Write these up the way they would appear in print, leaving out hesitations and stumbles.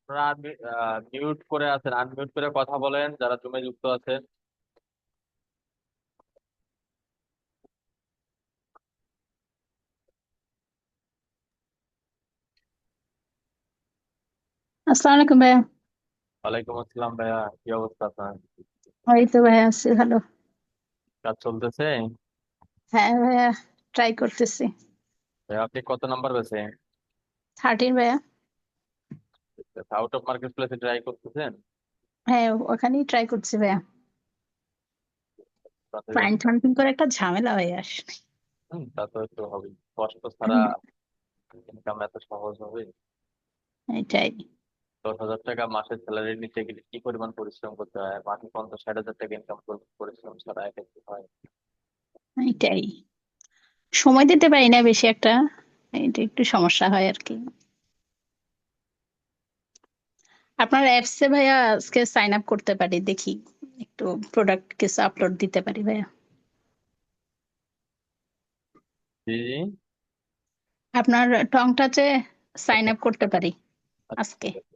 আপনারা মিউট করে আছেন, আনমিউট করে কথা বলেন যারা জুমে যুক্ত আছেন। আসসালামু আলাইকুম ভাইয়া। ওয়ালাইকুম আসসালাম ভাইয়া, কি অবস্থা আপনার? এই তো ভাইয়া আছি ভালো। কাজ চলতেছে? হ্যাঁ ভাইয়া, ট্রাই করতেছি। ভাইয়া আপনি কত নাম্বার বেছে? 13 ভাইয়া। আউট অফ মার্কেট প্লেসে ট্রাই করতেছেন? হ্যাঁ, ওখানেই ট্রাই করছি ভাইয়া। তাতে ক্লায়েন্ট হান্টিং করে একটা ঝামেলা হয়ে আসে। তা তো একটু হবে, কষ্ট ছাড়া হুম, ইনকাম এত সহজ হবে? এটাই। 10,000 টাকা মাসের স্যালারি নিতে গেলে কি পরিমাণ পরিশ্রম করতে হয়, আর মাসে 50-60 হাজার টাকা ইনকাম পরিশ্রম ছাড়া এক একটু হয়? এটাই, সময় দিতে পারি না বেশি একটা। এটা একটু সমস্যা হয় আর কি। আপনার অ্যাপসে ভাইয়া আজকে সাইন আপ করতে পারি দেখি, একটু প্রোডাক্ট কিছু আপলোড দিতে পারি ভাইয়া। জি জি। আপনার টং টাচে সাইন আচ্ছা আপ করতে পারি আচ্ছা, আজকে। ঠিক আছে।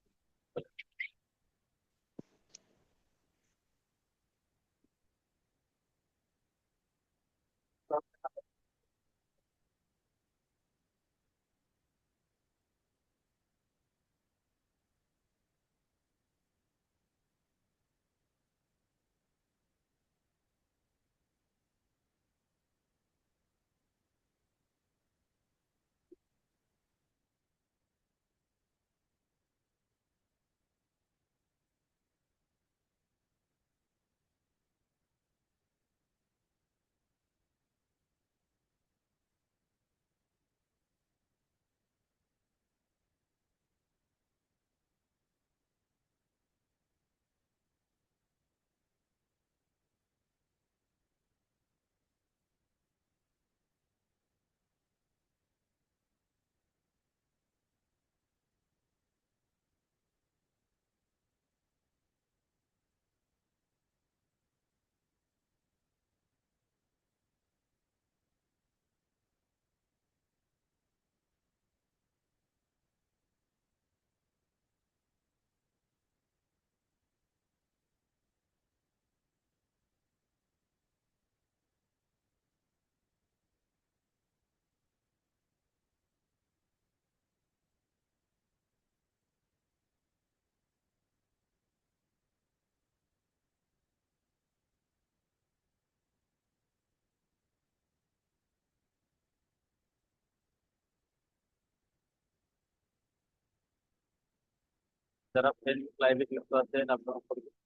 যারা ফেসবুক লাইভে যুক্ত আছেন আপনারা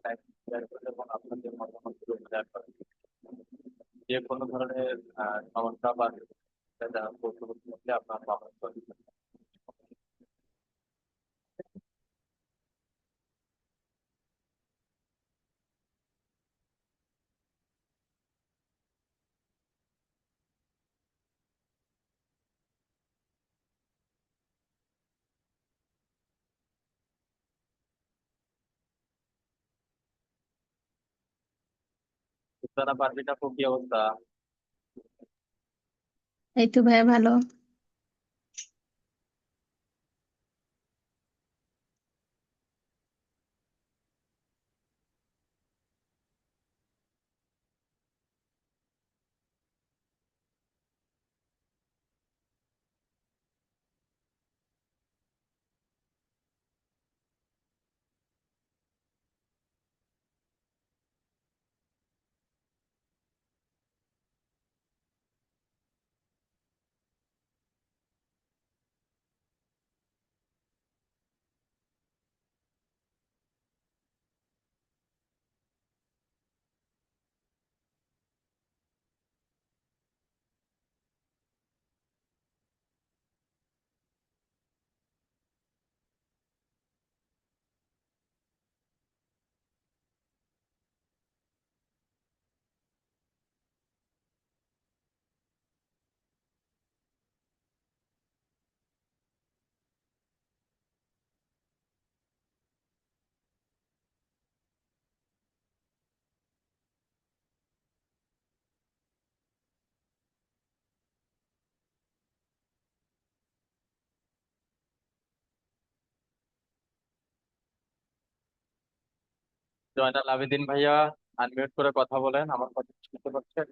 লাইভ শেয়ার করেন এবং আপনাদের মতামত শেয়ার করেন। যে কোনো ধরনের সমস্যা বা যারা প্রশ্ন করতে হলে আপনার মতামত করেন। তারা পারবিটা খুব কি অবস্থা? এই তো ভাইয়া ভালো। জয়নাল আবেদিন ভাইয়া, আনমিউট করে কথা বলেন, আমার কথা শুনতে পাচ্ছেন?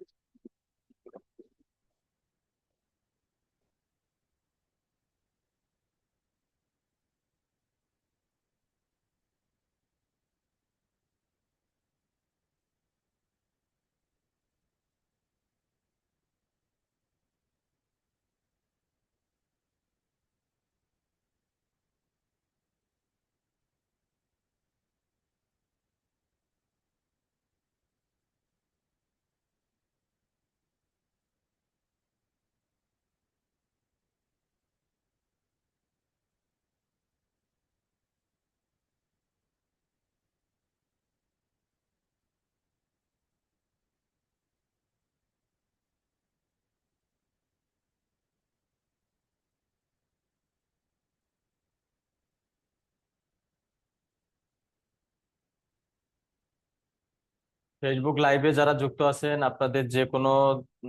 ফেসবুক লাইভে যারা যুক্ত আছেন, আপনাদের যে কোনো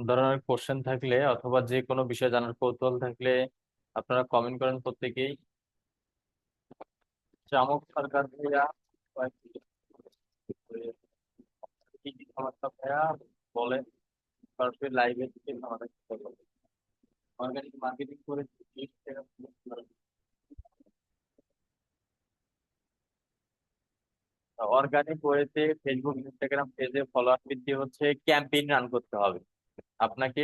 ধরনের কোশ্চেন থাকলে অথবা যে কোনো বিষয়ে জানার কৌতূহল থাকলে আপনারা কমেন্ট করেন প্রত্যেকেই। চামক সরকার ভাইয়া, কি কি সমস্যা ভাইয়া বলেন, সরাসরি লাইভে থেকে আমাদের অর্গানিক মার্কেটিং করে অর্গানিক ওয়েতে ফেসবুক ইনস্টাগ্রাম পেজে ফলোয়ার বৃদ্ধি হচ্ছে, ক্যাম্পেইন রান করতে হবে আপনাকে।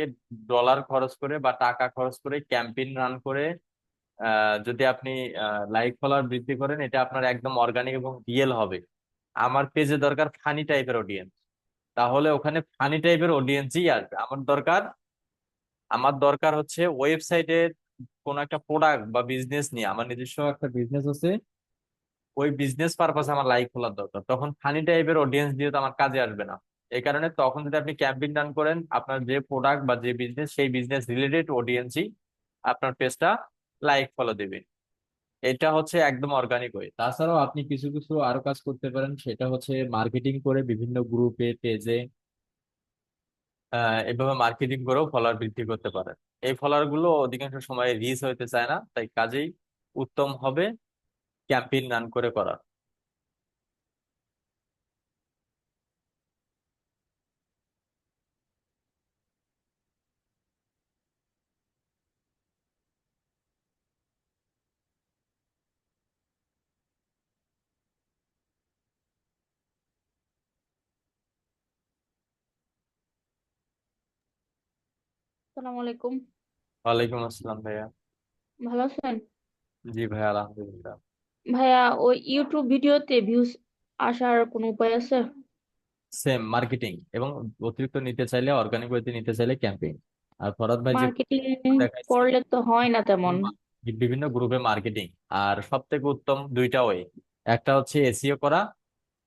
ডলার খরচ করে বা টাকা খরচ করে ক্যাম্পেইন রান করে যদি আপনি লাইক ফলোয়ার বৃদ্ধি করেন, এটা আপনার একদম অর্গানিক এবং রিয়েল হবে। আমার পেজে দরকার ফানি টাইপের অডিয়েন্স, তাহলে ওখানে ফানি টাইপের অডিয়েন্সই আসবে। আমার দরকার হচ্ছে ওয়েবসাইটের কোন একটা প্রোডাক্ট বা বিজনেস নিয়ে, আমার নিজস্ব একটা বিজনেস আছে, ওই বিজনেস পারপাসে আমার লাইক খোলার দরকার। তখন ফানি টাইপের অডিয়েন্স দিয়ে তো আমার কাজে আসবে না। এই কারণে তখন যদি আপনি ক্যাম্পেইন রান করেন, আপনার যে প্রোডাক্ট বা যে বিজনেস, সেই বিজনেস রিলেটেড অডিয়েন্সই আপনার পেজটা লাইক ফলো দেবে। এটা হচ্ছে একদম অর্গানিক ওয়ে। তাছাড়াও আপনি কিছু কিছু আরো কাজ করতে পারেন, সেটা হচ্ছে মার্কেটিং করে বিভিন্ন গ্রুপে পেজে এভাবে মার্কেটিং করেও ফলোয়ার বৃদ্ধি করতে পারেন। এই ফলোয়ার গুলো অধিকাংশ সময় রিচ হইতে চায় না, তাই কাজেই উত্তম হবে ক্যাম্পেইন রান করে করা। আসসালামু আলাইকুম। ওয়ালাইকুম আসসালাম ভাইয়া। ভালো আছেন? জি ভাইয়া, আলহামদুলিল্লাহ। ভাইয়া, ওই ইউটিউব ভিডিওতে ভিউজ আসার কোনো উপায় আছে? সেম মার্কেটিং, এবং অতিরিক্ত নিতে চাইলে অর্গানিক ওয়েতে, নিতে চাইলে ক্যাম্পেইন। আর ফরাদ ভাই যে মার্কেটিং দেখাইছে, করলে তো হয় না তেমন। বিভিন্ন গ্রুপে মার্কেটিং। আর সব থেকে উত্তম দুইটা ওয়ে, একটা হচ্ছে এসইও করা,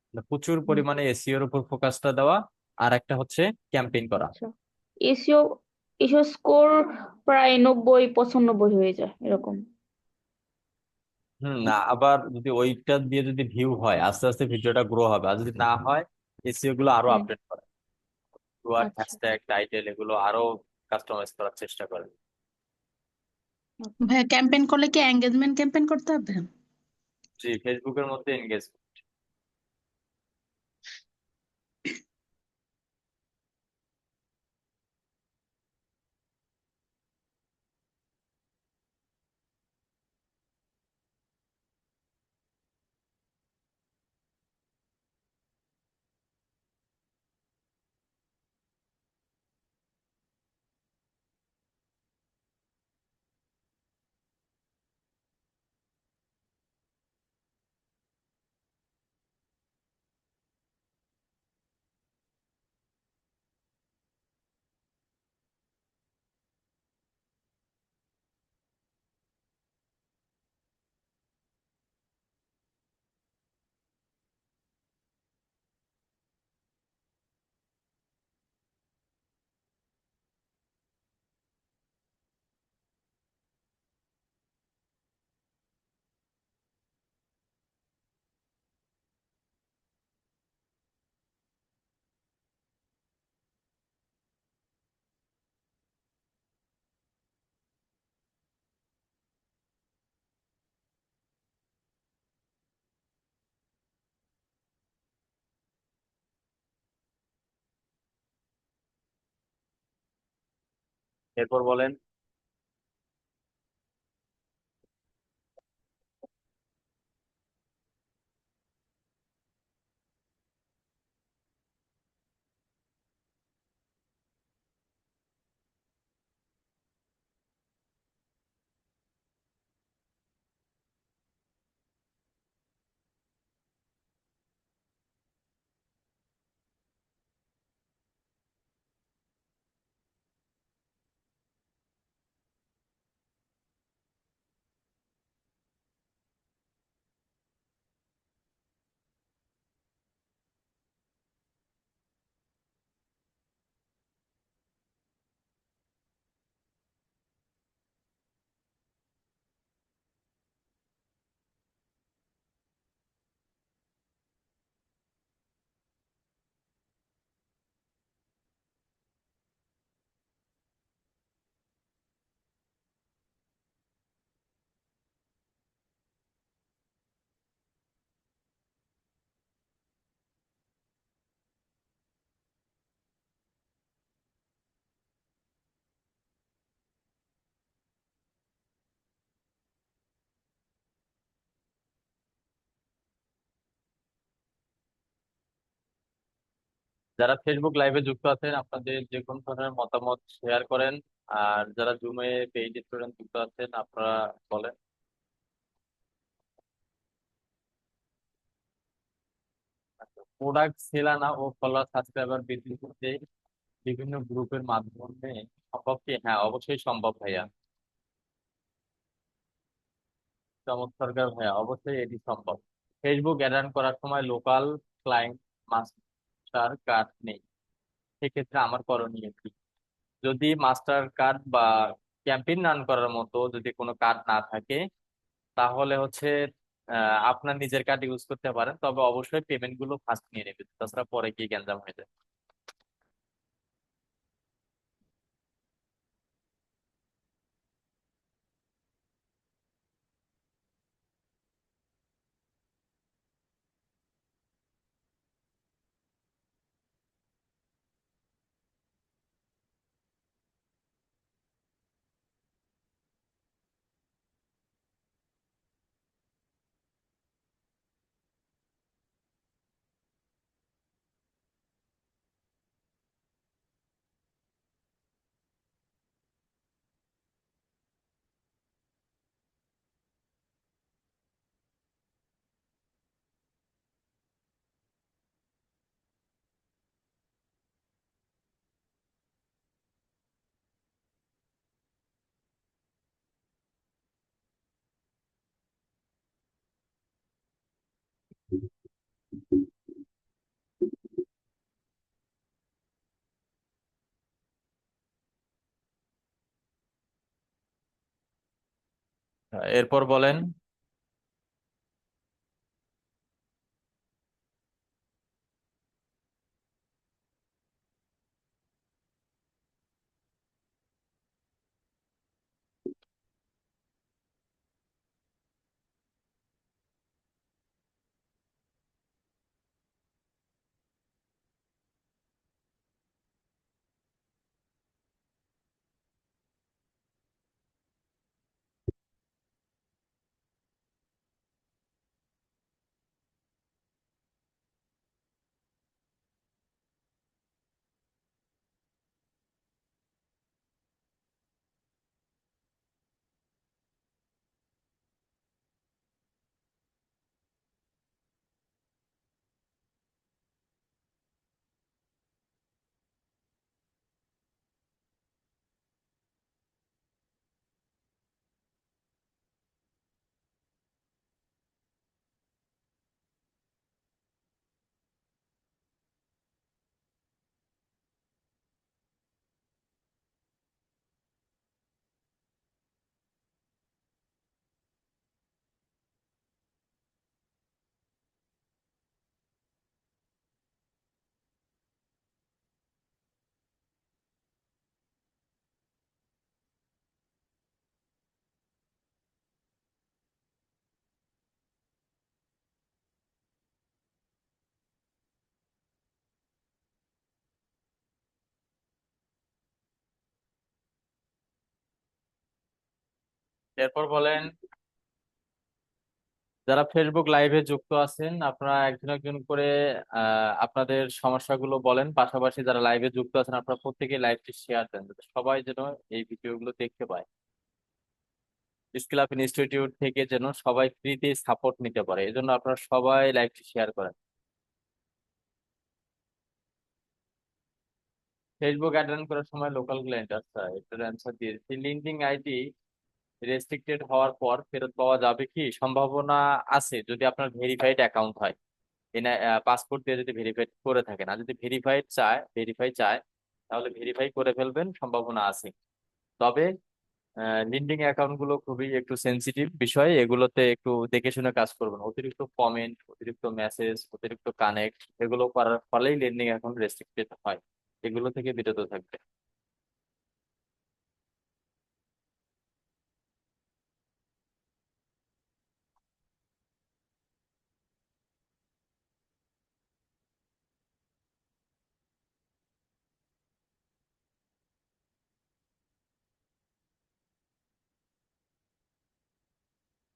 মানে প্রচুর হুম, পরিমাণে এসইওর উপর ফোকাসটা দেওয়া, আর একটা হচ্ছে ক্যাম্পেইন করা। আচ্ছা। এসিও এসিও স্কোর প্রায় 90-95 হয়ে যায় এরকম। না, আবার যদি ওইটা দিয়ে যদি ভিউ হয়, আস্তে আস্তে ভিডিওটা গ্রো হবে। আর যদি না হয়, এসইও গুলো আরো হুম, আপডেট করে, আচ্ছা। হ্যাশট্যাগ টাইটেল এগুলো আরো কাস্টমাইজ করার চেষ্টা করে। ভাইয়া ক্যাম্পেইন করলে কি এঙ্গেজমেন্ট ক্যাম্পেইন করতে হবে? জি, ফেসবুকের মধ্যে এনগেজ। এরপর বলেন। যারা ফেসবুক লাইভে যুক্ত আছেন আপনাদের যে কোনো ধরনের মতামত শেয়ার করেন। আর যারা জুমে পেইড স্টুডেন্ট যুক্ত আছেন আপনারা বলেন। প্রোডাক্ট সেল আনা ও ফলোয়ার সাবস্ক্রাইবার বৃদ্ধি করতে বিভিন্ন গ্রুপের মাধ্যমে সম্ভব কি? হ্যাঁ, অবশ্যই সম্ভব ভাইয়া। চমৎকার ভাইয়া, অবশ্যই এটি সম্ভব। ফেসবুক অ্যাড রান করার সময় লোকাল ক্লায়েন্ট মাস্টার কার্ড নেই, সেক্ষেত্রে আমার করণীয় কি? যদি মাস্টার কার্ড বা ক্যাম্পেইন রান করার মতো যদি কোনো কার্ড না থাকে, তাহলে হচ্ছে আপনার নিজের কার্ড ইউজ করতে পারেন, তবে অবশ্যই পেমেন্ট গুলো ফার্স্ট নিয়ে নেবেন, তাছাড়া পরে কি গ্যাঞ্জাম হয়ে যায়। এরপর বলেন। এরপর বলেন, যারা ফেসবুক লাইভে যুক্ত আছেন আপনারা একজন একজন করে আপনাদের সমস্যাগুলো বলেন। পাশাপাশি যারা লাইভে যুক্ত আছেন আপনারা প্রত্যেকেই লাইভটি শেয়ার দেন যাতে সবাই যেন এই ভিডিওগুলো দেখতে পায়। স্কিল আপ ইনস্টিটিউট থেকে যেন সবাই ফ্রিতে সাপোর্ট নিতে পারে, এজন্য আপনারা সবাই লাইভটি শেয়ার করেন। ফেসবুক অ্যাড রান করার সময় লোকাল ক্লায়েন্ট, আচ্ছা এটার অ্যান্সার দিয়েছি। লিঙ্কিং আইডি রেস্ট্রিক্টেড হওয়ার পর ফেরত পাওয়া যাবে কি? সম্ভাবনা আছে যদি আপনার ভেরিফাইড অ্যাকাউন্ট হয়। পাসপোর্ট দিয়ে যদি ভেরিফাইড করে থাকেন, আর যদি ভেরিফাই চায় তাহলে ভেরিফাই করে ফেলবেন, সম্ভাবনা আছে। তবে লিন্ডিং অ্যাকাউন্ট গুলো খুবই একটু সেনসিটিভ বিষয়, এগুলোতে একটু দেখে শুনে কাজ করবেন। অতিরিক্ত কমেন্ট, অতিরিক্ত মেসেজ, অতিরিক্ত কানেক্ট এগুলো করার ফলেই লেন্ডিং অ্যাকাউন্ট রেস্ট্রিক্টেড হয়। এগুলো থেকে বিরত থাকবে।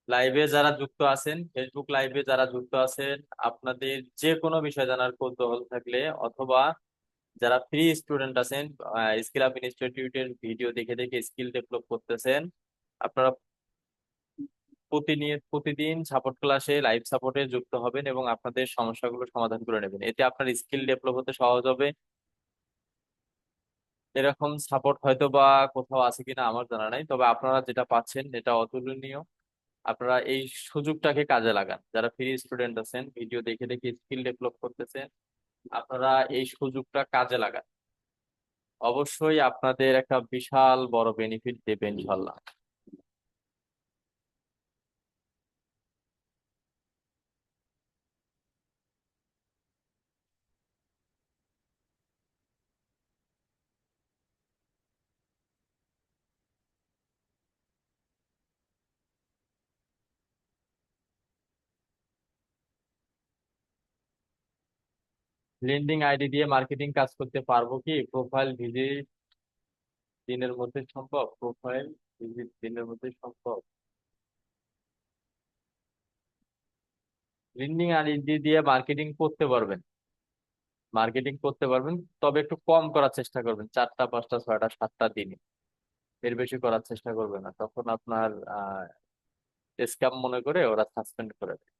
লাইভে যারা যুক্ত আছেন, ফেসবুক লাইভে যারা যুক্ত আছেন, আপনাদের যে কোনো বিষয় জানার কৌতূহল থাকলে অথবা যারা ফ্রি স্টুডেন্ট আছেন, স্কিল আপ ইনস্টিটিউটের ভিডিও দেখে দেখে স্কিল ডেভেলপ করতেছেন, আপনারা প্রতিদিন সাপোর্ট ক্লাসে লাইভ সাপোর্টে যুক্ত হবেন এবং আপনাদের সমস্যাগুলো সমাধান করে নেবেন। এতে আপনার স্কিল ডেভেলপ হতে সহজ হবে। এরকম সাপোর্ট হয়তো বা কোথাও আছে কিনা আমার জানা নাই, তবে আপনারা যেটা পাচ্ছেন এটা অতুলনীয়। আপনারা এই সুযোগটাকে কাজে লাগান। যারা ফ্রি স্টুডেন্ট আছেন, ভিডিও দেখে দেখে স্কিল ডেভেলপ করতেছেন, আপনারা এই সুযোগটা কাজে লাগান। অবশ্যই আপনাদের একটা বিশাল বড় বেনিফিট দেবে ইনশাল্লাহ। লেন্ডিং আইডি দিয়ে মার্কেটিং কাজ করতে পারবো কি? প্রোফাইল ভিজিট দিনের মধ্যে সম্ভব? প্রোফাইল ভিজিট দিনের মধ্যে সম্ভব? লেন্ডিং আইডি দিয়ে মার্কেটিং করতে পারবেন, তবে একটু কম করার চেষ্টা করবেন, 4টা 5টা 6টা 7টা দিনে। এর বেশি করার চেষ্টা করবেন না, তখন আপনার স্ক্যাম মনে করে ওরা সাসপেন্ড করে দেয়।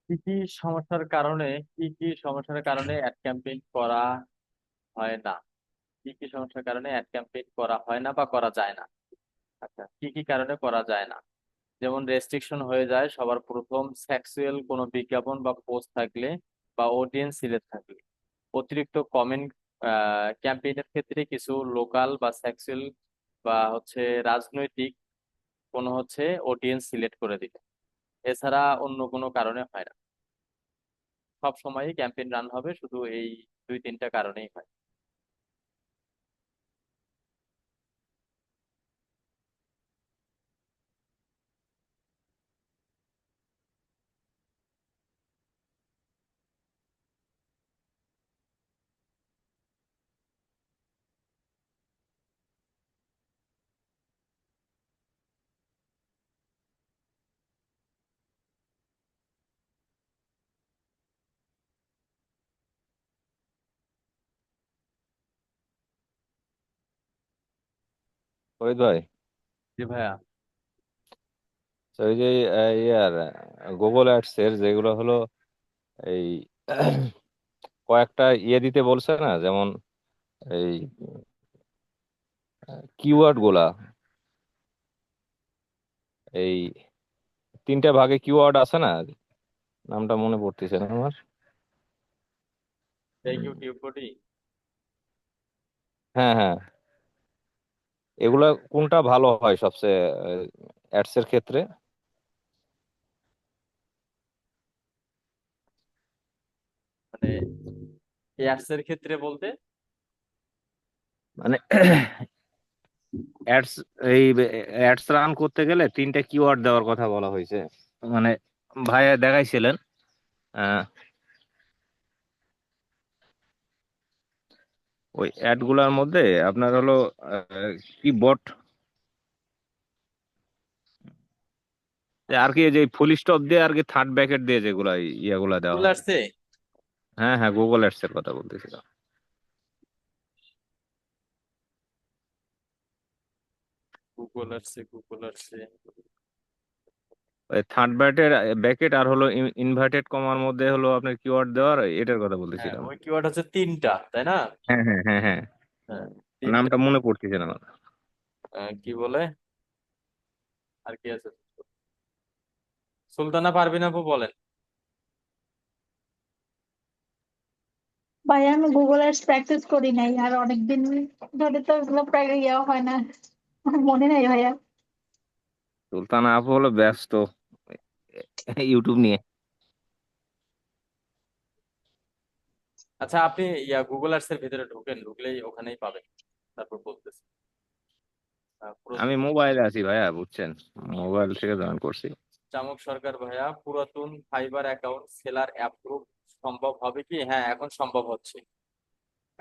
কি কি সমস্যার কারণে কি কি সমস্যার কারণে অ্যাড ক্যাম্পেইন করা হয় না? কি কি সমস্যার কারণে অ্যাড ক্যাম্পেইন করা হয় না বা করা যায় না? আচ্ছা, কি কি কারণে করা যায় না? যেমন রেস্ট্রিকশন হয়ে যায় সবার প্রথম, সেক্সুয়াল কোনো বিজ্ঞাপন বা পোস্ট থাকলে বা অডিয়েন্স সিলেক্ট থাকলে, অতিরিক্ত কমেন্ট, ক্যাম্পেইনের ক্ষেত্রে কিছু লোকাল বা সেক্সুয়াল বা রাজনৈতিক কোনো হচ্ছে অডিয়েন্স সিলেক্ট করে দিলে, এছাড়া অন্য কোনো কারণে হয় না। সব সময়ই ক্যাম্পেইন রান হবে, শুধু এই দুই তিনটা কারণেই হয়। ফরিদ ভাই, জি ভাইয়া। তো ওই যে ইয়ার গুগল অ্যাডস এর যেগুলো হলো এই কয়েকটা দিতে বলছে না, যেমন এই কিওয়ার্ড গুলা, এই তিনটা ভাগে কিওয়ার্ড আছে না, নামটা মনে পড়তেছে না আমার। এই উম, ইউটিউব বডি। হ্যাঁ হ্যাঁ, এগুলা কোনটা ভালো হয় সবচেয়ে অ্যাডস এর ক্ষেত্রে? মানে অ্যাডস এর ক্ষেত্রে বলতে? মানে অ্যাডস এই অ্যাডস রান করতে গেলে তিনটা কিওয়ার্ড দেওয়ার কথা বলা হয়েছে। মানে ভাইয়া দেখাইছিলেন। আহ, ওই অ্যাড গুলার মধ্যে আপনার হলো কি বট, আর কি যে ফুল স্টপ দিয়ে আর কি থার্ড ব্র্যাকেট দিয়ে যেগুলা ইয়াগুলা দেওয়া গুগল হয়। আসছে। হ্যাঁ হ্যাঁ, গুগল অ্যাডস এর কথা বলতেছিলাম। গুগল আসছে। ওই থার্ড ব্র্যাকেট ব্র্যাকেট আর হলো ইনভার্টেড কমার মধ্যে হলো আপনার কিওয়ার্ড দেওয়ার, এটার কথা হ্যাঁ, বলতেছিলাম। ওই কিওয়ার্ড হচ্ছে তিনটা, তাই না? হ্যাঁ হ্যাঁ হ্যাঁ হ্যাঁ, হ্যাঁ, তিনটা। নামটা মনে পড়তেছে না আমার। কি বলে, আর কি আছে? সুলতানা পারভিন আপু বলেন। ভাইয়া আমি গুগল আর্টস প্র্যাকটিস করি নাই, আর অনেকদিন ধরে তো এগুলো প্রায় ইয়ে হয় না, আমার মনে নাই ভাইয়া। সুলতানা আপু হলো ব্যস্ত ইউটিউব নিয়ে। আচ্ছা, আপনি গুগল আর্টস এর ভিতরে ঢুকেন, ঢুকলেই ওখানেই পাবেন। তারপর বলতেছি। আমি পুরাতন মোবাইলে আছি ভাইয়া, বুঝছেন, মোবাইল থেকে জয়েন করছি। চামক সরকার ভাইয়া, পুরাতন ফাইবার অ্যাকাউন্ট সেলার অ্যাপ্রুভ সম্ভব হবে কি? হ্যাঁ, এখন সম্ভব হচ্ছে।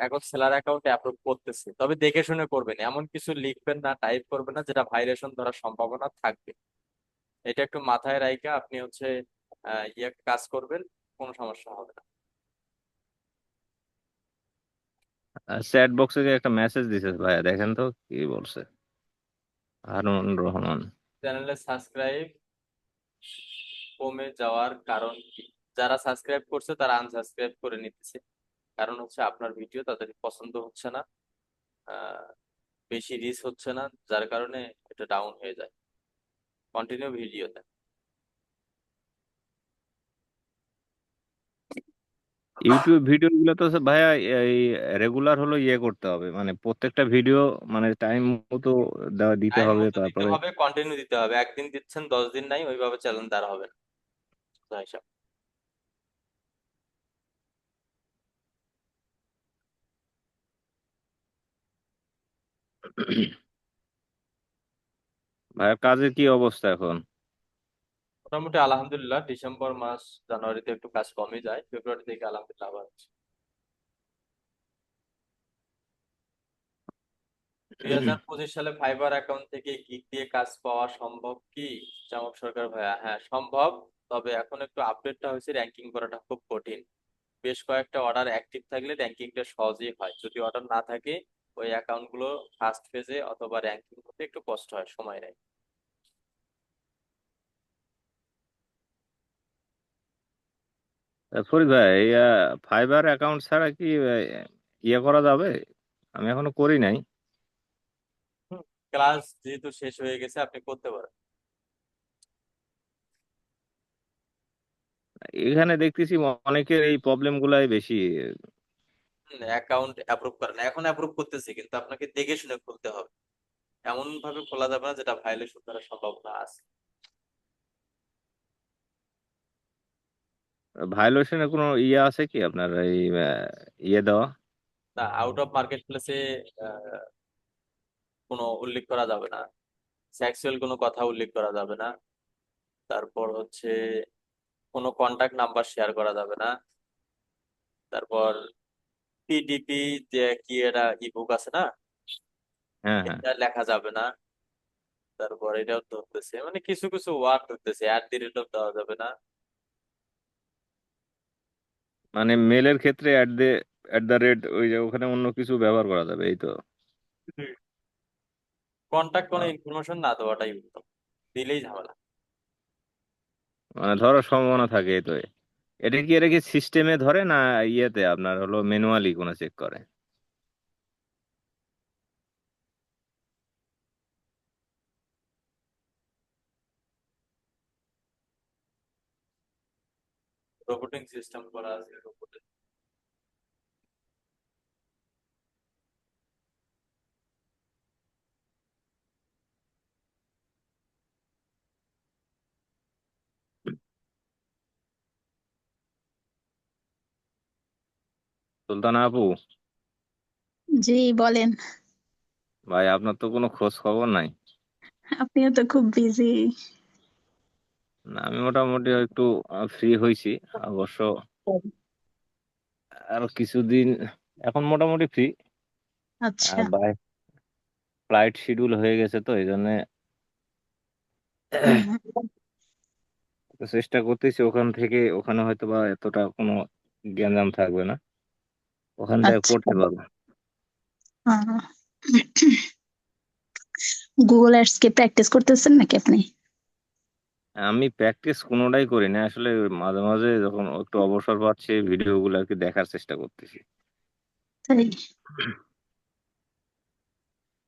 এখন সেলার অ্যাকাউন্ট অ্যাপ্রুভ করতেছে, তবে দেখে শুনে করবেন। এমন কিছু লিখবেন না, টাইপ করবেন না যেটা ভাইরেশন ধরার সম্ভাবনা থাকবে। এটা একটু মাথায় রাইখা আপনি হচ্ছে কাজ করবেন, কোনো সমস্যা হবে না। চ্যাট বক্সে যে একটা মেসেজ দিছে ভাইয়া, দেখেন তো কি বলছে হারুন রহমান। চ্যানেলে সাবস্ক্রাইব কমে যাওয়ার কারণ কি? যারা সাবস্ক্রাইব করছে তারা আনসাবস্ক্রাইব করে নিতেছে। কারণ হচ্ছে আপনার ভিডিও তাদের পছন্দ হচ্ছে না, আহ, বেশি রিচ হচ্ছে না, যার কারণে এটা ডাউন হয়ে যায়। কন্টিনিউ ভিডিও দেন। ইউটিউব ভিডিও গুলো তো ভাইয়া এই রেগুলার হলো করতে হবে, মানে প্রত্যেকটা ভিডিও মানে টাইম মতো দিতে টাইম হবে, মতো দিতে তারপরে হবে, কন্টিনিউ দিতে হবে। একদিন দিচ্ছেন, 10 দিন নাই, ওইভাবে চ্যালেঞ্জ আর হবে না। বুঝা হিসাব। ভাইয়া কাজের কি অবস্থা এখন? মোটামুটি আলহামদুলিল্লাহ, ডিসেম্বর মাস জানুয়ারিতে একটু কাজ কমে যায়, ফেব্রুয়ারি থেকে আলহামদুলিল্লাহ আবার হচ্ছে। 2025 সালে ফাইবার অ্যাকাউন্ট থেকে গিগ দিয়ে কাজ পাওয়া সম্ভব কি? চমক সরকার ভাইয়া, হ্যাঁ সম্ভব। তবে এখন একটু আপডেটটা হয়েছে, র্যাঙ্কিং করাটা খুব কঠিন। বেশ কয়েকটা অর্ডার অ্যাক্টিভ থাকলে র্যাঙ্কিংটা সহজেই হয়, যদি অর্ডার না থাকে ওই অ্যাকাউন্ট গুলো ফার্স্ট পেজে অথবা র্যাঙ্কিং করতে একটু কষ্ট হয়, সময় নেয়। ফরিদ ভাই, ফাইবার অ্যাকাউন্ট ছাড়া কি করা যাবে? আমি এখনো করি নাই। ক্লাস যেহেতু শেষ হয়ে গেছে, আপনি করতে পারেন। এখানে দেখতেছি অনেকের এই প্রবলেম গুলাই বেশি। অ্যাকাউন্ট অ্যাপ্রুভ করেন, এখন অ্যাপ্রুভ করতেছে, কিন্তু আপনাকে দেখে শুনে খুলতে হবে। এমন ভাবে খোলা যাবে না যেটা ভায়োলেশন করার সম্ভাবনা আছে। ভায়োলেশনের কোনো ইয়ে আছে কি আপনার এই ইয়ে দেওয়া? না, আউট অফ মার্কেট প্লেসে কোনো উল্লেখ করা যাবে না, সেক্সুয়াল কোনো কথা উল্লেখ করা যাবে না, তারপর হচ্ছে কোনো কন্টাক্ট নাম্বার শেয়ার করা যাবে না, তারপর পিডিপি যে কি এটা ইবুক আছে না, হ্যাঁ, হ্যাঁ। এটা লেখা যাবে না। তারপর এটাও ধরতেছে, মানে কিছু কিছু ওয়ার্ড ধরতেছে, অ্যাট দি রেট দেওয়া যাবে না। মানে মেলের ক্ষেত্রে @@, ওই যে ওখানে অন্য কিছু ব্যবহার করা যাবে, এই তো? কন্টাক্ট কোনো আহ, ইনফরমেশন না দেওয়াটাই উত্তম, দিলেই ঝামেলা। মানে ধরার সম্ভাবনা থাকে, এই তো। এটা কি সিস্টেমে ধরে না ইয়েতে আপনার হলো ম্যানুয়ালি কোনো চেক করে? রোবোটিং সিস্টেম করা আছে, রোবটের। সুলতানা আপু, জি বলেন। ভাই আপনার তো কোনো খোঁজ খবর নাই। আপনিও তো খুব বিজি। না, আমি মোটামুটি একটু ফ্রি হয়েছি অবশ্য। আরো কিছুদিন, এখন মোটামুটি ফ্রি। আচ্ছা। বাই, ফ্লাইট শিডিউল হয়ে গেছে তো এই জন্য হুম, চেষ্টা করতেছি ওখান থেকে, ওখানে হয়তো বা এতটা কোনো গ্যাঞ্জাম থাকবে না, ওখান থেকে আচ্ছা। করতে পারবো। গুগল অ্যাডস কে প্র্যাকটিস করতেছেন নাকি আপনি? আমি প্র্যাকটিস কোনোটাই করি না আসলে, ওই মাঝে মাঝে যখন একটু অবসর পাচ্ছি ভিডিওগুলো আর কি দেখার চেষ্টা করতেছি। তাই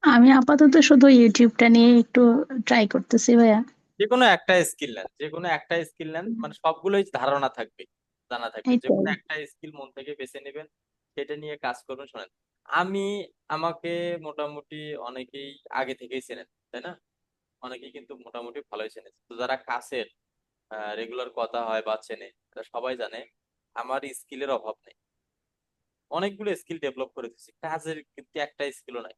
আমি আপাতত শুধু ইউটিউবটা নিয়ে একটু ট্রাই করতেছি ভাইয়া। যে কোনো একটা স্কিল নেন, যে কোনো একটা স্কিল নেন, মানে সবগুলোই ধারণা থাকবে, জানা থাকবে, যে এইটাই। কোনো একটা স্কিল মন থেকে বেছে নেবেন, সেটা নিয়ে কাজ করবেন। শোনেন, আমি আমাকে মোটামুটি অনেকেই আগে থেকেই চেনেন, তাই না? অনেকেই কিন্তু মোটামুটি ভালোই চেনে, তো যারা কাছের রেগুলার কথা হয় বা চেনে, তারা সবাই জানে আমার স্কিলের অভাব নেই। অনেকগুলো স্কিল ডেভেলপ করে দিচ্ছি, কাজের কিন্তু একটা স্কিলও নাই।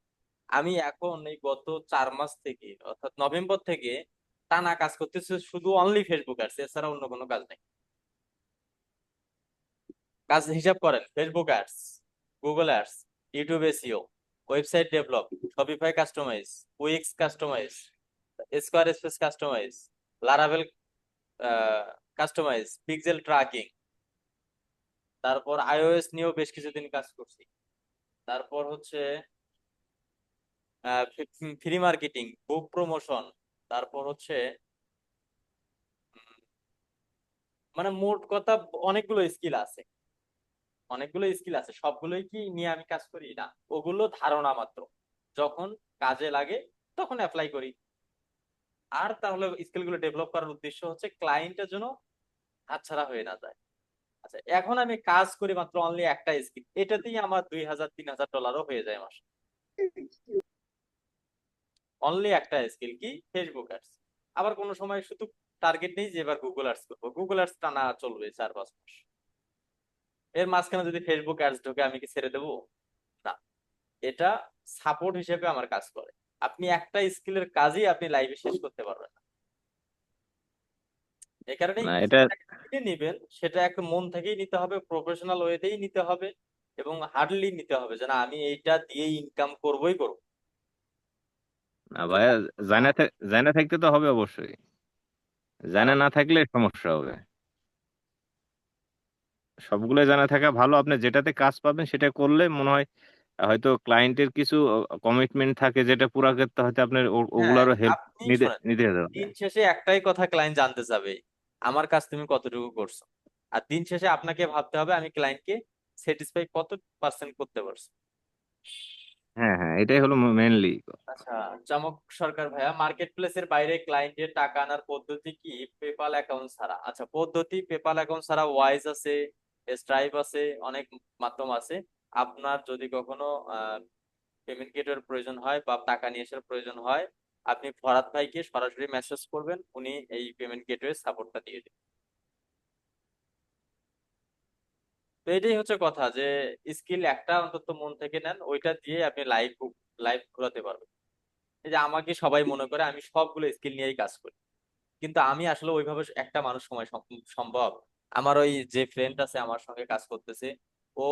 আমি এখন এই গত 4 মাস থেকে, অর্থাৎ নভেম্বর থেকে টানা কাজ করতেছি শুধু অনলি ফেসবুক অ্যাডস, এছাড়া অন্য কোনো কাজ নেই। কাজ হিসাব করেন: Facebook ads, Google ads, YouTube SEO, website develop, Shopify customize, Wix customize, Squarespace customize, Laravel customize, pixel tracking, তারপর আইওএস নিয়েও বেশ কিছুদিন কাজ করছি। তারপর হচ্ছে ফ্রি মার্কেটিং, বুক প্রমোশন, তারপর হচ্ছে মানে মোট কথা অনেকগুলো স্কিল আছে, অনেকগুলো স্কিল আছে। সবগুলোই কি নিয়ে আমি কাজ করি? না, ওগুলো ধারণা মাত্র, যখন কাজে লাগে তখন অ্যাপ্লাই করি। আর তাহলে স্কিলগুলো ডেভেলপ করার উদ্দেশ্য হচ্ছে ক্লায়েন্টের জন্য হাতছাড়া হয়ে না যায়। আচ্ছা, এখন আমি কাজ করি মাত্র অনলি একটা স্কিল, এটাতেই আমার $2000-3000 হয়ে যায় মাসে। অনলি একটা স্কিল, কি? Facebook ads. আবার কোনো সময় শুধু টার্গেট নেই যে এবার গুগল অ্যাডস করবো, গুগল অ্যাডস টানা চলবে 4-5 মাস, এর মাঝখানে যদি ফেসবুক অ্যাডস ঢোকে আমি কি ছেড়ে দেবো? না, এটা সাপোর্ট হিসেবে আমার কাজ করে। আপনি একটা স্কিলের কাজই আপনি লাইভে শেষ করতে পারবেন না। এই কারণে না, এটা যেটা নিবেন সেটা একটা মন থেকেই নিতে হবে, প্রফেশনাল ওয়েতেই নিতে হবে, এবং হার্ডলি নিতে হবে যে না আমি এইটা দিয়ে ইনকাম করবোই করবো। না যদি ভাইয়া, না, জানা থাকতে তো হবে অবশ্যই, জানা জানা না থাকলে সমস্যা হবে। সবগুলো জানা থাকা ভালো, আপনি যেটাতে কাজ পাবেন সেটা করলে মনে হয় হয়তো ক্লায়েন্টের কিছু কমিটমেন্ট থাকে যেটা পুরা করতে হয়তো আপনার হ্যাঁ, ওগুলারও হেল্প আপনি নিতে শোনেন, নিতে হবে। দিন শেষে একটাই কথা ক্লায়েন্ট জানতে চাবে, আমার কাজ তুমি কতটুকু করছো। আর দিন শেষে আপনাকে ভাবতে হবে আমি ক্লায়েন্টকে স্যাটিসফাই কত পার্সেন্ট করতে পারছি। হ্যাঁ, হ্যাঁ, এটাই হলো মেনলি। আচ্ছা, চমক সরকার ভাইয়া, মার্কেট প্লেসের বাইরে ক্লায়েন্টের টাকা আনার পদ্ধতি কি পেপাল অ্যাকাউন্ট ছাড়া? আচ্ছা, পদ্ধতি পেপাল অ্যাকাউন্ট ছাড়া ওয়াইজ আছে, স্ট্রাইপ আছে, অনেক মাধ্যম আছে। আপনার যদি কখনো পেমেন্ট গেটওয়ের প্রয়োজন হয় বা টাকা নিয়ে আসার প্রয়োজন হয়, আপনি ফরহাদ ভাইকে সরাসরি মেসেজ করবেন, উনি এই পেমেন্ট গেটওয়ে সাপোর্টটা দিয়ে দেবেন। তো এটাই হচ্ছে কথা, যে স্কিল একটা অন্তত মন থেকে নেন, ওইটা দিয়ে আপনি লাইভ লাইভ ঘোরাতে পারবেন। এই যে আমাকে সবাই মনে করে আমি সবগুলো স্কিল নিয়েই কাজ করি, কিন্তু আমি আসলে ওইভাবে একটা মানুষ সময় সম্ভব। আমার ওই যে ফ্রেন্ড আছে আমার সঙ্গে কাজ করতেছে, ও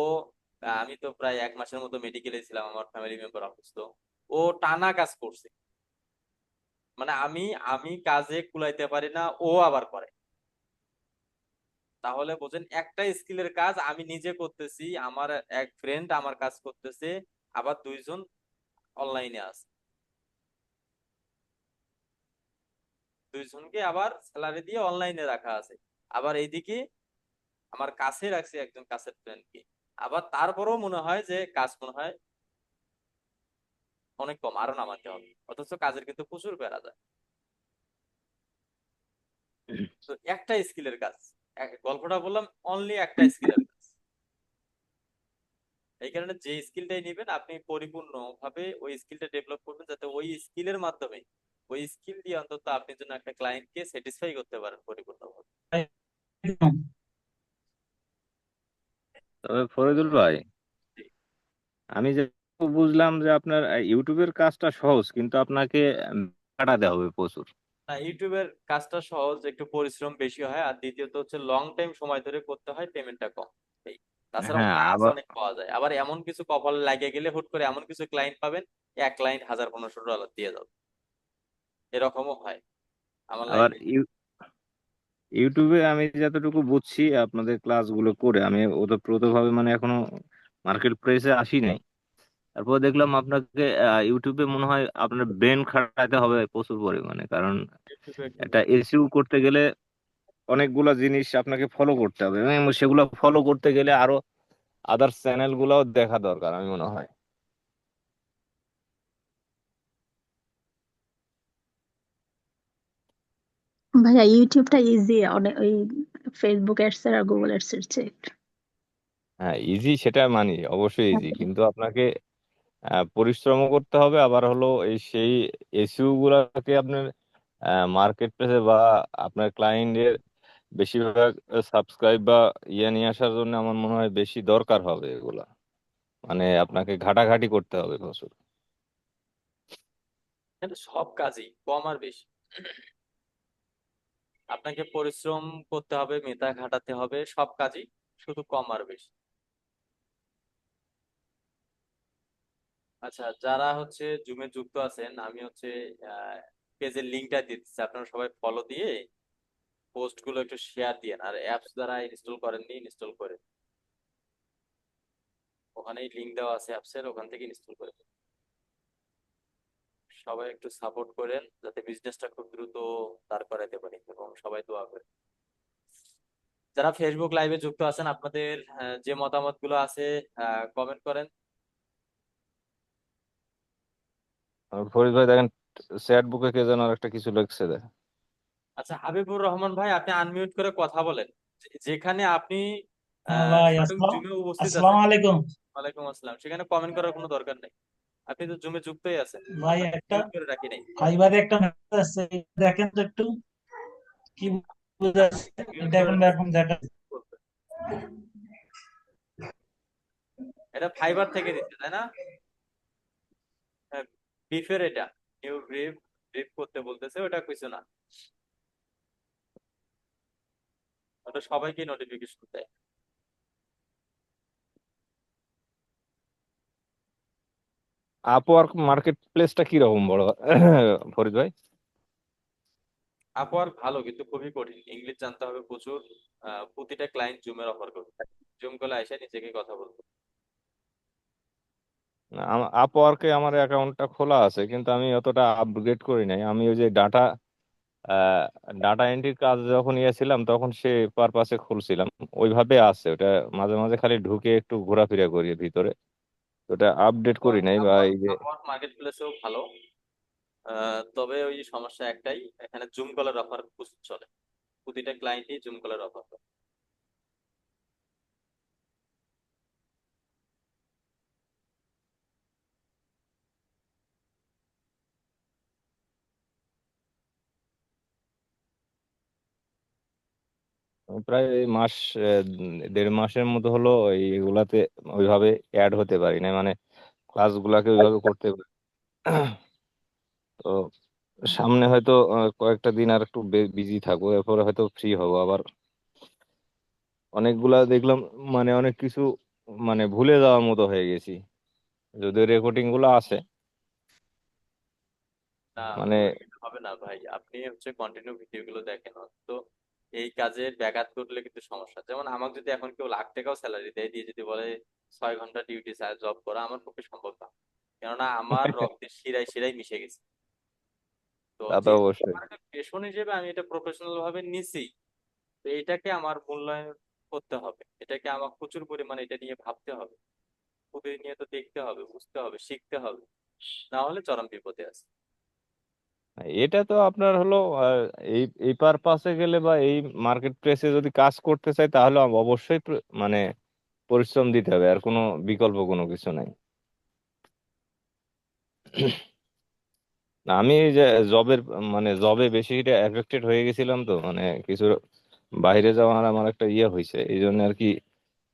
আমি তো প্রায় 1 মাসের মতো মেডিকেলে ছিলাম, আমার ফ্যামিলি মেম্বার অসুস্থ, ও টানা কাজ করছে। মানে আমি আমি কাজে কুলাইতে পারি না, ও আবার করে। তাহলে বোঝেন, একটা স্কিলের কাজ আমি নিজে করতেছি, আমার এক ফ্রেন্ড আমার কাজ করতেছে, আবার 2জন অনলাইনে আছে, 2জনকে আবার স্যালারি দিয়ে অনলাইনে রাখা আছে। আবার এইদিকে আমার কাছে রাখছি একজন কাছের ফ্রেন্ডকে। আবার তারপরেও মনে হয় যে কাজ মনে হয় অনেক কম, আরো নামাতে হবে, অথচ কাজের কিন্তু প্রচুর বেড়া যায়। তো একটা স্কিলের কাজ, গল্পটা বললাম অনলি একটা স্কিলের কাজ। এই কারণে যে স্কিলটাই নেবেন আপনি পরিপূর্ণ ভাবে ওই স্কিলটা ডেভেলপ করবেন, যাতে ওই স্কিলের মাধ্যমে, ওই স্কিল দিয়ে অন্তত আপনি যেন একটা ক্লায়েন্টকে স্যাটিসফাই করতে পারেন পরিপূর্ণভাবে। তবে ফরিদুল ভাই, জি। আমি যে বুঝলাম যে আপনার ইউটিউবের কাজটা সহজ, কিন্তু আপনাকে খাটাতে হবে প্রচুর। না, ইউটিউবের কাজটা সহজ, একটু পরিশ্রম বেশি হয়, আর দ্বিতীয়ত হচ্ছে লং টাইম সময় ধরে করতে হয়, পেমেন্টটা কম। এই তাছাড়াও হ্যাঁ, কাজ আবার অনেক পাওয়া যায়, আবার এমন কিছু কপালে লাগিয়ে গেলে হুট করে এমন কিছু ক্লায়েন্ট পাবেন, এক ক্লায়েন্ট $1000-1500 দিয়ে যাবে, এরকমও হয় আমার আবার লাইফে। ইউটিউবে আমি যতটুকু বুঝছি আপনাদের ক্লাসগুলো করে, আমি ওতপ্রোতভাবে মানে এখনো মার্কেট প্লেসে আসি নাই। তারপর দেখলাম আপনাকে ইউটিউবে মনে হয় আপনার ব্রেন খাটাতে হবে প্রচুর পরিমাণে, কারণ ইউটিউবে একটা এসইও করতে গেলে অনেকগুলা জিনিস আপনাকে ফলো করতে হবে, এবং সেগুলো ফলো করতে গেলে আরো আদার চ্যানেল গুলাও দেখা দরকার আমি মনে হয়। ভাইয়া ইউটিউবটা ইজি, অনেক ওই ফেসবুক অ্যাডস আর গুগল অ্যাডস এর চেয়ে। হ্যাঁ, ইজি সেটা মানি, অবশ্যই ইজি, কিন্তু আপনাকে পরিশ্রমও করতে হবে, আবার হলো এই সেই এসইও গুলাকে আপনার মার্কেট প্লেসে বা আপনার ক্লায়েন্টের বেশিরভাগ সাবস্ক্রাইব বা ইয়ে নিয়ে আসার জন্য আমার মনে হয় বেশি দরকার হবে এগুলা। মানে আপনাকে ঘাটাঘাটি করতে হবে প্রচুর। এটা সব কাজই কম আর বেশি, আপনাকে পরিশ্রম করতে হবে, মেধা খাটাতে হবে, সব কাজই, শুধু কম আর বেশি। আচ্ছা, যারা হচ্ছে জুমে যুক্ত আছেন, আমি হচ্ছে পেজের লিঙ্কটা দিচ্ছি, আপনারা সবাই ফলো দিয়ে পোস্ট গুলো একটু শেয়ার দিয়েন, আর অ্যাপস যারা ইনস্টল করেননি ইনস্টল করে, ওখানেই লিঙ্ক দেওয়া আছে অ্যাপসের, ওখান থেকে ইনস্টল করে দিন। সবাই একটু সাপোর্ট করেন যাতে বিজনেসটা খুব দ্রুত দাঁড় করাতে পারি, এবং সবাই দোয়া করেন। যারা ফেসবুক লাইভে যুক্ত আছেন, আপনাদের যে মতামত গুলো আছে কমেন্ট করেন। ফরিদ ভাই দেখেন, চ্যাট বুকে কে যেন আর একটা কিছু লিখছে দেখ। আচ্ছা, হাবিবুর রহমান ভাই, আপনি আনমিউট করে কথা বলেন, যেখানে আপনি হ্যাঁ ভাই, স্বয়ং জুমে উপস্থিত আসসালামু আছেন। আলাইকুম। ওয়ালাইকুম আসসালাম, সেখানে কমেন্ট করার কোনো দরকার নেই, আপনি তো জুমে যুক্তই আছেন, ভাই আপনাকে একটা মিউট করে রাখি নাই। ফাইবারে একটা মেসেজ আসছে, দেখেন তো একটু কি বুঝাচ্ছে। মিউট এটা করে এখন রাখি। এখন দেখা এটা ফাইবার থেকে দিচ্ছে, তাই না? ব্রিফের এটা, নিউ ব্রিফ, ব্রিফ করতে বলতেছে, ওটা কিছু না, ওটা সবাইকে নোটিফিকেশন দেয়। আপওয়ার্ক মার্কেট প্লেসটা কিরকম বড় ফরিদ ভাই? আপওয়ার্ক ভালো, কিন্তু খুবই কঠিন, ইংলিশ জানতে হবে প্রচুর। প্রতিটা ক্লায়েন্ট জুমের অফার করবে, জুম কলে এসে নিজেকে কথা বলবো। আপওয়ার্কে আমার অ্যাকাউন্টটা খোলা আছে, কিন্তু আমি অতটা আপগ্রেড করি নাই। আমি ওই যে ডাটা এন্ট্রির কাজ যখন ইয়েছিলাম তখন সে পারপাসে খুলছিলাম, ওইভাবে আছে ওটা। মাঝে মাঝে খালি ঢুকে একটু ঘোরাফেরা করি ভিতরে, ওটা আপডেট করি নাই। বা আপওয়ার্ক এই যে আপওয়ার্ক মার্কেট প্লেসেও ভালো, তবে ওই সমস্যা একটাই, এখানে জুম কলের অফার প্রচুর চলে, প্রতিটা ক্লায়েন্টই জুম কলের অফার করে। প্রায় এই মাস, 1.5 মাসের মতো হলো এইগুলাতে ওইভাবে অ্যাড হতে পারি না, মানে ক্লাসগুলাকে ওইভাবে করতে পারি। তো সামনে হয়তো কয়েকটা দিন আর একটু বিজি থাকবো, এরপরে হয়তো ফ্রি হব আবার। অনেকগুলা দেখলাম, মানে অনেক কিছু মানে ভুলে যাওয়ার মতো হয়ে গেছি, যদিও রেকর্ডিং গুলো আছে। না, মানে ভুলে গেলে হবে না ভাই, আপনি হচ্ছে কন্টিনিউ ভিডিও গুলো দেখেন। তো এই কাজের ব্যাঘাত ঘটলে কিন্তু সমস্যা। যেমন আমাকে যদি এখন কেউ লাখ টাকাও স্যালারি দেয়, দিয়ে যদি বলে 6 ঘন্টা ডিউটি জব করা, আমার পক্ষে সম্ভব না। কেননা আমার রক্তের শিরায় শিরায় মিশে গেছে। তো তা তো যেহেতু অবশ্যই। আমার একটা পেশন হিসেবে আমি এটা প্রফেশনাল ভাবে নিছি, তো এটাকে আমার মূল্যায়ন করতে হবে, এটাকে আমার প্রচুর পরিমাণে এটা নিয়ে ভাবতে হবে, প্রতিনিয়ত দেখতে হবে, বুঝতে হবে, শিখতে হবে, না হলে চরম বিপদে আছে। এটা তো আপনার হলো এই এই পারপাসে গেলে বা এই মার্কেট প্লেসে যদি কাজ করতে চাই, তাহলে অবশ্যই মানে পরিশ্রম দিতে হবে, আর কোনো বিকল্প কোনো কিছু নাই। না, আমি এই যে জবের, মানে জবে বেশি এফেক্টেড হয়ে গেছিলাম, তো মানে কিছু বাইরে যাওয়ার আমার একটা ইয়ে হয়েছে, এই জন্য আর কি,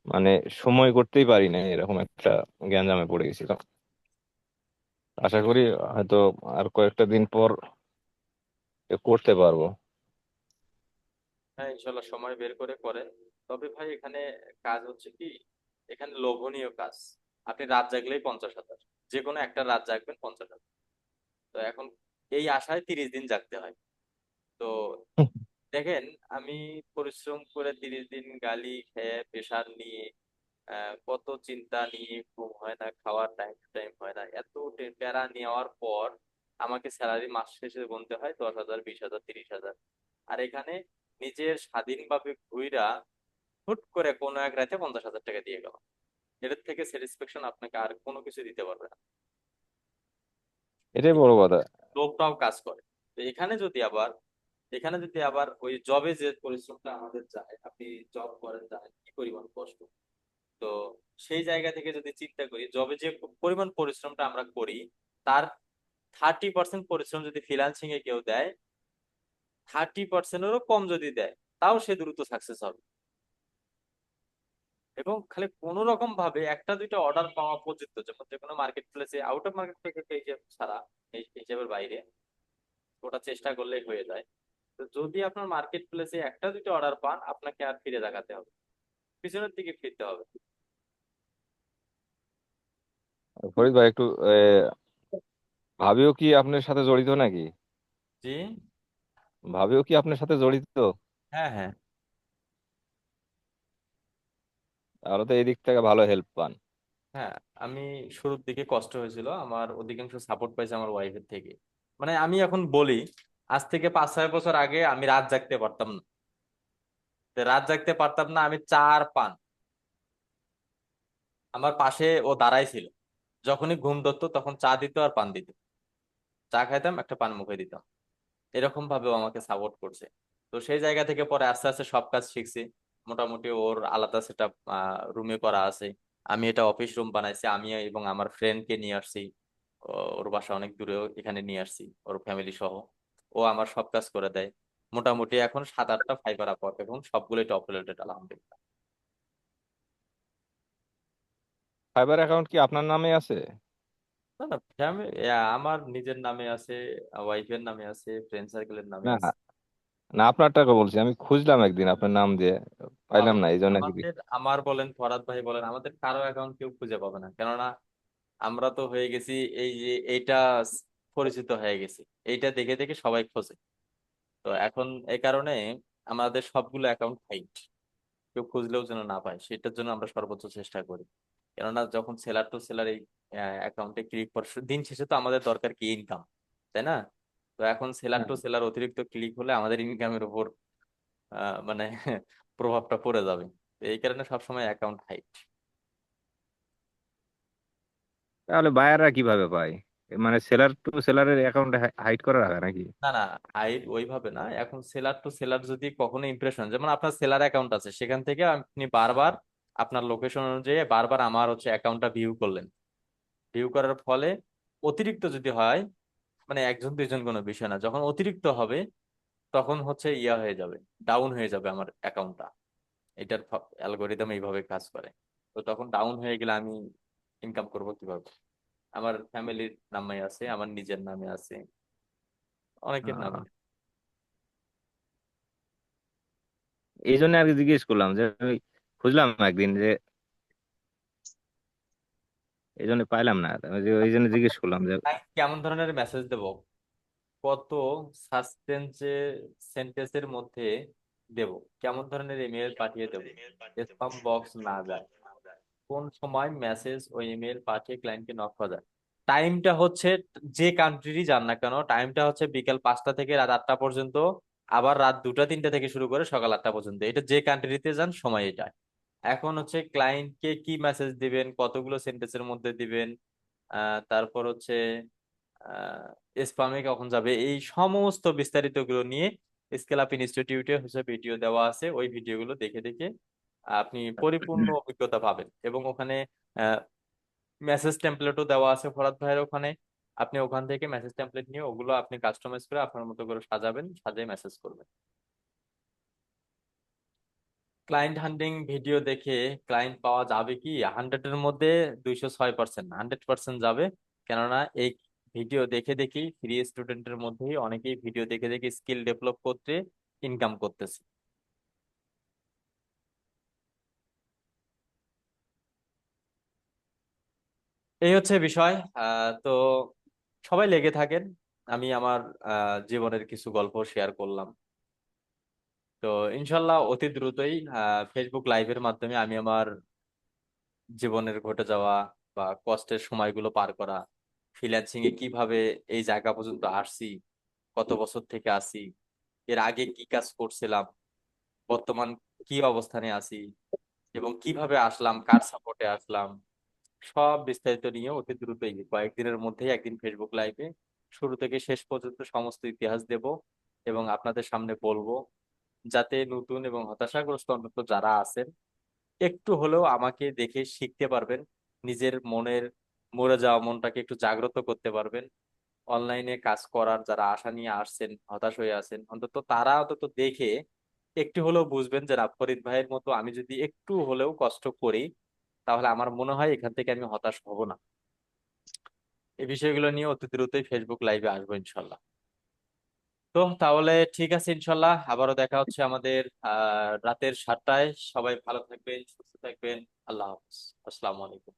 মানে সময় করতেই পারি না, এরকম একটা গ্যাঞ্জামে পড়ে গেছিলাম। আশা করি হয়তো আর কয়েকটা দিন পর করতে পারবো। হ্যাঁ, ইনশাল্লাহ সময় বের করে করেন। তবে ভাই এখানে কাজ হচ্ছে কি, এখানে লোভনীয় কাজ। আপনি রাত জাগলেই 50,000, যে কোনো একটা রাত জাগবেন 50,000। তো এখন এই আশায় 30 দিন জাগতে হয়। তো দেখেন, আমি পরিশ্রম করে 30 দিন গালি খেয়ে প্রেশার নিয়ে, কত চিন্তা নিয়ে, ঘুম হয় না, খাওয়ার টাইম টু টাইম হয় না, এত প্যারা নেওয়ার পর আমাকে স্যালারি মাস শেষে গুনতে হয় 10,000, 20,000, 30,000। আর এখানে নিজের স্বাধীনভাবে ঘুইরা হুট করে কোনো এক রাতে 50,000 টাকা দিয়ে গেল, এটার থেকে স্যাটিসফ্যাকশন আপনাকে আর কোনো কিছু দিতে পারবে না। এটাই বড় কথা। লোভটাও কাজ করে। তো এখানে যদি আবার ওই জবে যে পরিশ্রমটা আমাদের যায়, আপনি জব করেন জানেন কি পরিমাণ কষ্ট। তো সেই জায়গা থেকে যদি চিন্তা করি, জবে যে পরিমাণ পরিশ্রমটা আমরা করি, তার 30% পরিশ্রম যদি ফ্রিল্যান্সিং এ কেউ দেয়, 30%-এরও কম যদি দেয়, তাও সে দ্রুত সাকসেস হবে। এবং খালি কোনো রকম ভাবে একটা দুইটা অর্ডার পাওয়া পর্যন্ত, যেমন যে কোনো মার্কেট প্লেসে, আউট অফ মার্কেট প্লেসে হিসেব ছাড়া, এই হিসেবের বাইরে ওটা চেষ্টা করলেই হয়ে যায়। তো যদি আপনার মার্কেট প্লেসে একটা দুইটা অর্ডার পান, আপনাকে আর ফিরে তাকাতে হবে, পিছনের দিকে ফিরতে হবে। ফরিদ ভাই, একটু ভাবিও কি আপনার সাথে জড়িত নাকি? জি। ভাবিও কি আপনার সাথে জড়িত? হ্যাঁ, হ্যাঁ। তাহলে তো এই দিক থেকে ভালো হেল্প পান। হ্যাঁ, আমি শুরুর দিকে কষ্ট হয়েছিল, আমার অধিকাংশ সাপোর্ট পাইছে আমার ওয়াইফের থেকে। মানে আমি এখন বলি, আজ থেকে 5-6 বছর আগে আমি রাত জাগতে পারতাম না। তো রাত জাগতে পারতাম না, আমি 4 পান, আমার পাশে ও দাঁড়াই ছিল, যখনই ঘুম ধরতো তখন চা দিত আর পান দিত, চা খাইতাম, একটা পান মুখে দিতাম। এরকম ভাবে ও আমাকে সাপোর্ট করছে। তো সেই জায়গা থেকে পরে আস্তে আস্তে সব কাজ শিখছি। মোটামুটি ওর আলাদা সেট আপ রুমে করা আছে, আমি এটা অফিস রুম বানাইছি, আমি এবং আমার ফ্রেন্ডকে নিয়ে আসছি। ওর বাসা অনেক দূরেও, এখানে নিয়ে আসছি ওর ফ্যামিলি সহ। ও আমার সব কাজ করে দেয়। মোটামুটি এখন 7-8টা ফাইবার আপওয়ার্ক এবং সবগুলোই টপ রেটেড, আলহামদুলিল্লাহ। ফাইবার অ্যাকাউন্ট কি আপনার নামে আছে? না, না, ফ্যামিলি, আমার নিজের নামে আছে, ওয়াইফের নামে আছে, ফ্রেন্ড সার্কেলের নামে না, আছে। না, আপনারটাকে বলছি, আমি খুঁজলাম একদিন আপনার নাম দিয়ে, পাইলাম পাবেন না, না। এই জন্য আর কি। আমার বলেন, ফরাদ ভাই বলেন, আমাদের কারো অ্যাকাউন্ট কেউ খুঁজে পাবে না। কেননা আমরা তো হয়ে গেছি, এই যে এইটা পরিচিত হয়ে গেছি, এইটা দেখে দেখে সবাই খোঁজে। তো এখন এই কারণে আমাদের সবগুলো অ্যাকাউন্ট হাইড, কেউ খুঁজলেও যেন না পায়, সেটার জন্য আমরা সর্বোচ্চ চেষ্টা করি। কেননা যখন সেলার টু সেলার এই অ্যাকাউন্টে ক্লিক করে, দিন শেষে তো আমাদের দরকার কি, ইনকাম, তাই না? তো এখন সেলার হ্যাঁ। টু সেলার অতিরিক্ত ক্লিক হলে আমাদের ইনকামের উপর মানে প্রভাবটা পড়ে যাবে। তো এই কারণে সবসময় অ্যাকাউন্ট হাইড। তাহলে বায়াররা কিভাবে পায়? মানে সেলার টু সেলারের অ্যাকাউন্ট হাইড করে রাখা নাকি? না, না, হাইড ওইভাবে না। এখন সেলার টু সেলার যদি কখনো ইমপ্রেশন, যেমন আপনার সেলার অ্যাকাউন্ট আছে, সেখান থেকে আপনি বারবার আপনার লোকেশন অনুযায়ী বারবার আমার হচ্ছে অ্যাকাউন্টটা ভিউ করলেন। ভিউ করার ফলে অতিরিক্ত যদি হয়, মানে একজন দুইজন কোনো বিষয় না, যখন অতিরিক্ত হবে তখন হচ্ছে ইয়া হয়ে যাবে, ডাউন হয়ে যাবে আমার অ্যাকাউন্টটা। এটার অ্যালগোরিদম এইভাবে কাজ করে। তো তখন ডাউন হয়ে গেলে আমি ইনকাম করব কিভাবে? আমার ফ্যামিলির নামে আছে, আমার নিজের নামে আছে, অনেকের নামে। আহ, এই জন্য আর কি জিজ্ঞেস করলাম যে আমি খুঁজলাম একদিন যে এই জন্য পাইলাম না, ওই জন্য জিজ্ঞেস করলাম যে কেমন ধরনের মেসেজ দেব, কত সাসপেন্সে সেন্টেন্সের মধ্যে দেব, কেমন ধরনের ইমেল পাঠিয়ে দেব, স্পাম বক্স না যায়, কোন সময় মেসেজ ও ইমেল পাঠিয়ে ক্লায়েন্টকে নক করা যায়। টাইমটা হচ্ছে, যে কান্ট্রিরই যান না কেন, টাইমটা হচ্ছে বিকাল 5টা থেকে রাত 8টা পর্যন্ত, আবার রাত 2টা 3টা থেকে শুরু করে সকাল 8টা পর্যন্ত। এটা যে কান্ট্রিতে যান সময় এটা। এখন হচ্ছে ক্লায়েন্টকে কি মেসেজ দিবেন, কতগুলো সেন্টেন্সের মধ্যে দিবেন, তারপর হচ্ছে স্পামে কখন যাবে, এই সমস্ত বিস্তারিত গুলো নিয়ে স্কেল আপ ইনস্টিটিউটে হচ্ছে ভিডিও দেওয়া আছে। ওই ভিডিওগুলো দেখে দেখে আপনি পরিপূর্ণ অভিজ্ঞতা পাবেন। এবং ওখানে মেসেজ টেমপ্লেটও দেওয়া আছে ফরাদ ভাইয়ের ওখানে। আপনি ওখান থেকে মেসেজ টেমপ্লেট নিয়ে ওগুলো আপনি কাস্টমাইজ করে আপনার মতো করে সাজাবেন, সাজিয়ে মেসেজ করবেন। ক্লায়েন্ট হান্টিং ভিডিও দেখে ক্লায়েন্ট পাওয়া যাবে কি? 100-এর মধ্যে 206%, 100% যাবে। কেননা এই ভিডিও দেখে দেখেই ফ্রি স্টুডেন্টের মধ্যেই অনেকেই ভিডিও দেখে দেখে স্কিল ডেভেলপ করতে ইনকাম করতেছে। এই হচ্ছে বিষয়। তো সবাই লেগে থাকেন। আমি আমার জীবনের কিছু গল্প শেয়ার করলাম। তো ইনশাল্লাহ অতি দ্রুতই ফেসবুক লাইভের মাধ্যমে আমি আমার জীবনের ঘটে যাওয়া বা কষ্টের সময়গুলো পার করা, ফ্রিল্যান্সিং এ কিভাবে এই জায়গা পর্যন্ত আসছি, কত বছর থেকে আসি, এর আগে কি কাজ করছিলাম, বর্তমান কি অবস্থানে আছি, এবং কিভাবে আসলাম, কার সাপোর্টে আসলাম, সব বিস্তারিত নিয়ে অতি দ্রুতই কয়েকদিনের মধ্যেই একদিন ফেসবুক লাইভে শুরু থেকে শেষ পর্যন্ত সমস্ত ইতিহাস দেব এবং আপনাদের সামনে বলবো, যাতে নতুন এবং হতাশাগ্রস্ত অন্তত যারা আছেন একটু হলেও আমাকে দেখে শিখতে পারবেন, নিজের মনের মরে যাওয়া মনটাকে একটু জাগ্রত করতে পারবেন। অনলাইনে কাজ করার যারা আশা নিয়ে আসছেন, হতাশ হয়ে আছেন, অন্তত তারা অন্তত দেখে একটু হলেও বুঝবেন যে না, ফরিদ ভাইয়ের মতো আমি যদি একটু হলেও কষ্ট করি তাহলে আমার মনে হয় এখান থেকে আমি হতাশ হব না। এই বিষয়গুলো নিয়ে অতি দ্রুতই ফেসবুক লাইভে আসবো ইনশাল্লাহ। তো তাহলে ঠিক আছে, ইনশাল্লাহ আবারও দেখা হচ্ছে আমাদের রাতের 7টায়। সবাই ভালো থাকবেন, সুস্থ থাকবেন। আল্লাহ হাফিজ। আসসালামু আলাইকুম।